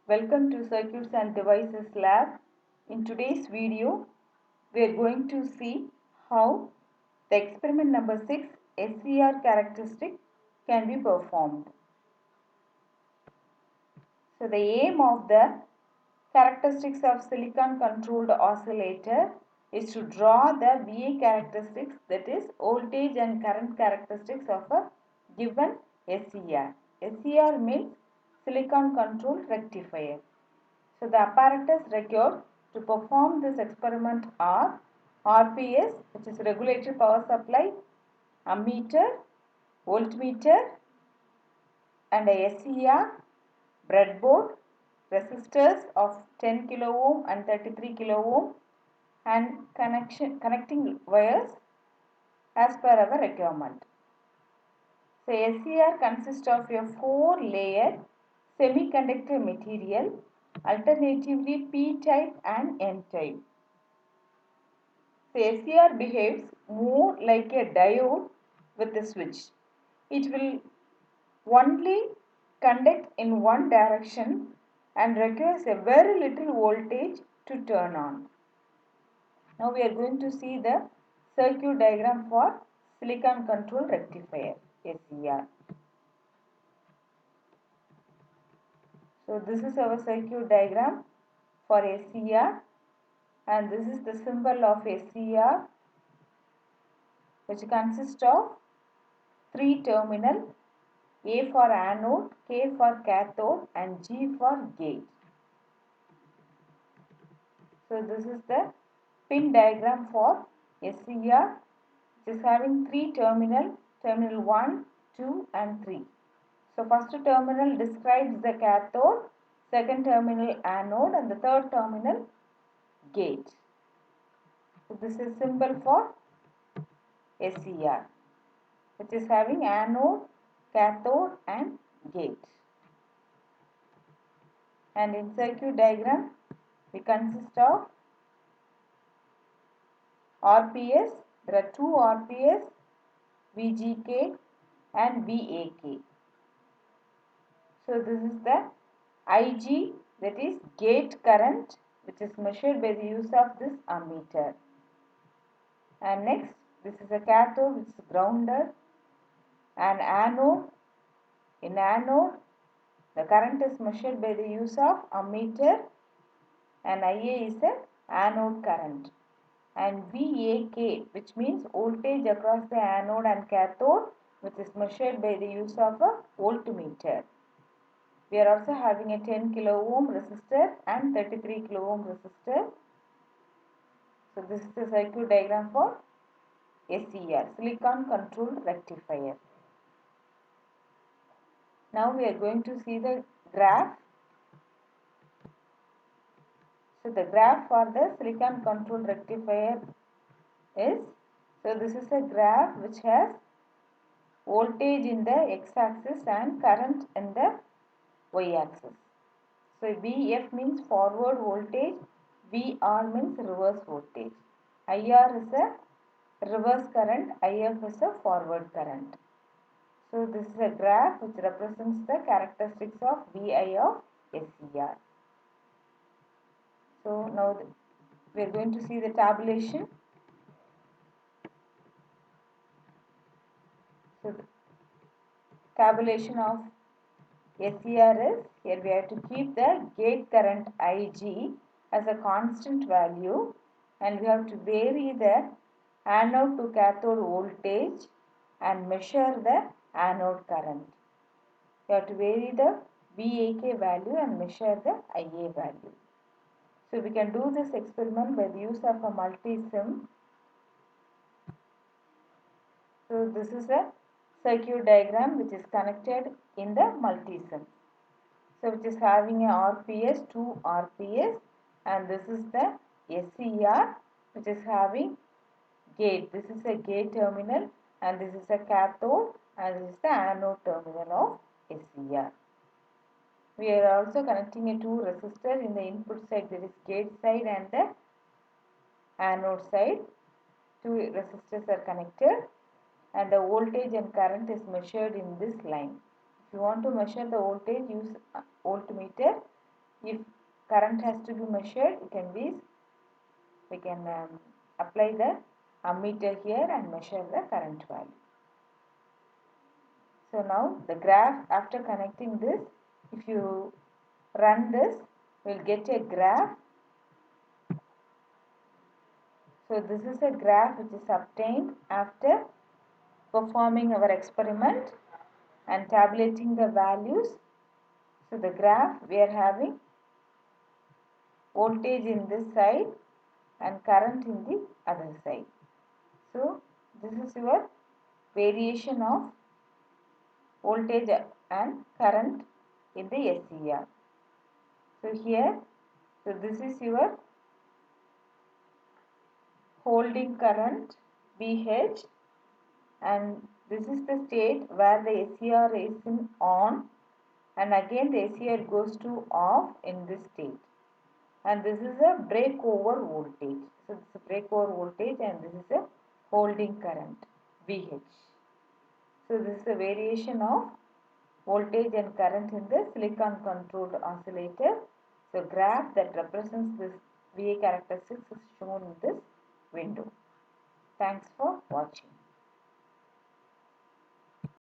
Welcome to Circuits and Devices Lab. In today's video, we are going to see how the experiment number 6 SCR characteristic can be performed. So the aim of the characteristics of silicon controlled oscillator is to draw the VA characteristics, that is voltage and current characteristics of a given SCR. SCR means silicon controlled rectifier. So the apparatus required to perform this experiment are RPS, which is regulatory power supply, ammeter, voltmeter, and a SCR, breadboard, resistors of 10 kilo ohm and 33 kilo ohm, and connecting wires as per our requirement. So SCR consists of a 4-layer semiconductor material, alternatively P-type and N-type. So SCR behaves more like a diode with a switch. It will only conduct in one direction and requires a very little voltage to turn on. Now we are going to see the circuit diagram for silicon control rectifier SCR. So this is our circuit diagram for SCR, and this is the symbol of SCR, which consists of 3 terminal, A for anode, K for cathode, and G for gate. So this is the pin diagram for SCR, which is having 3 terminal, terminal 1, 2 and 3. So first terminal describes the cathode, second terminal anode, and the third terminal gate. So this is symbol for SCR, which is having anode, cathode and gate. And in circuit diagram, we consist of RPS. There are 2 RPS, VGK and VAK. So this is the IG, that is gate current, which is measured by the use of this ammeter. And next, this is a cathode, which is grounded, and anode. In anode, the current is measured by the use of ammeter, and IA is the anode current. And VAK, which means voltage across the anode and cathode, which is measured by the use of a voltmeter. We are also having a 10 kilo ohm resistor and 33 kilo ohm resistor. So this is the circuit diagram for SCR, silicon controlled rectifier. Now we are going to see the graph. So the graph for the silicon controlled rectifier is, so this is a graph which has voltage in the x-axis and current in the y-axis. So VF means forward voltage, VR means reverse voltage. IR is a reverse current, IF is a forward current. So this is a graph which represents the characteristics of VI of SCR. So now we are going to see the tabulation. So the tabulation of SCR is, here we have to keep the gate current IG as a constant value, and we have to vary the anode to cathode voltage and measure the anode current. You have to vary the VAK value and measure the IA value. So we can do this experiment by the use of a multi-sim. So this is a circuit diagram which is connected in the multi-sim. So which is having a RPS, 2 RPS, and this is the SCR which is having gate. This is a gate terminal and this is a cathode and this is the anode terminal of SCR. We are also connecting a 2 resistor in the input side, that is gate side and the anode side. 2 resistors are connected and the voltage and current is measured in this line. If you want to measure the voltage, use voltmeter. if current has to be measured, we can apply the ammeter here and measure the current value. So now the graph, after connecting this, if you run this, we'll get a graph. So this is a graph which is obtained after performing our experiment and tabulating the values. So the graph, we are having voltage in this side and current in the other side. So this is your variation of voltage and current in the SCR. So here, so this is your holding current VH, and this is the state where the SCR is in on, and again the SCR goes to off in this state. And this is a breakover voltage. So this is a breakover voltage and this is a holding current VH. So this is a variation of voltage and current in the silicon controlled oscillator. So graph that represents this VA characteristics is shown in this window. Thanks for watching.